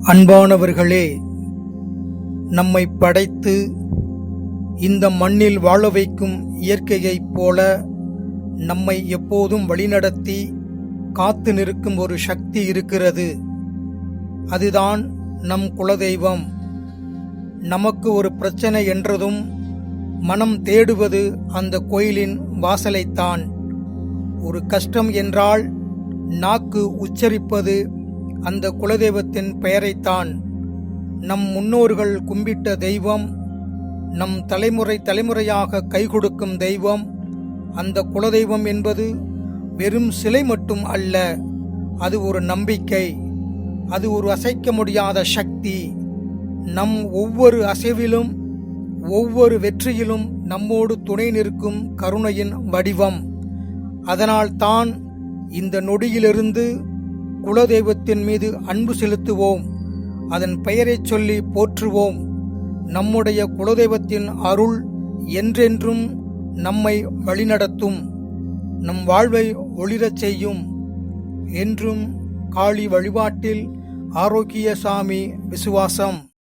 அன்பானவர்களே, நம்மை படைத்து இந்த மண்ணில் வாழ வைக்கும் இயற்கையைப் போல நம்மை எப்போதும் வழிநடத்தி காத்து நிற்கும் ஒரு சக்தி இருக்கிறது. அதுதான் நம் குலதெய்வம். நமக்கு ஒரு பிரச்சனை என்றதும் மனம் தேடுவது அந்த கோயிலின் வாசலைத்தான். ஒரு கஷ்டம் என்றால் நாக்கு உச்சரிப்பது அந்த குலதெய்வத்தின் பெயரைத்தான். நம் முன்னோர்கள் கும்பிட்ட தெய்வம், நம் தலைமுறை தலைமுறையாக கை கொடுக்கும் தெய்வம். அந்த குலதெய்வம் என்பது வெறும் சிலை மட்டும் அல்ல, அது ஒரு நம்பிக்கை, அது ஒரு அசைக்க முடியாத சக்தி. நம் ஒவ்வொரு அசைவிலும் ஒவ்வொரு வெற்றியிலும் நம்மோடு துணை நிற்கும் கருணையின் வடிவம். அதனால்தான் இந்த நொடியிலிருந்து குலதெய்வத்தின் மீது அன்பு செலுத்துவோம், அதன் பெயரைச் சொல்லி போற்றுவோம். நம்முடைய குலதெய்வத்தின் அருள் என்றென்றும் நம்மை வழிநடத்தும், நம் வாழ்வை ஒளிரச் செய்யும். என்றும் காளி வழிபாட்டில் ஆரோக்கியசாமி விசுவாசம்.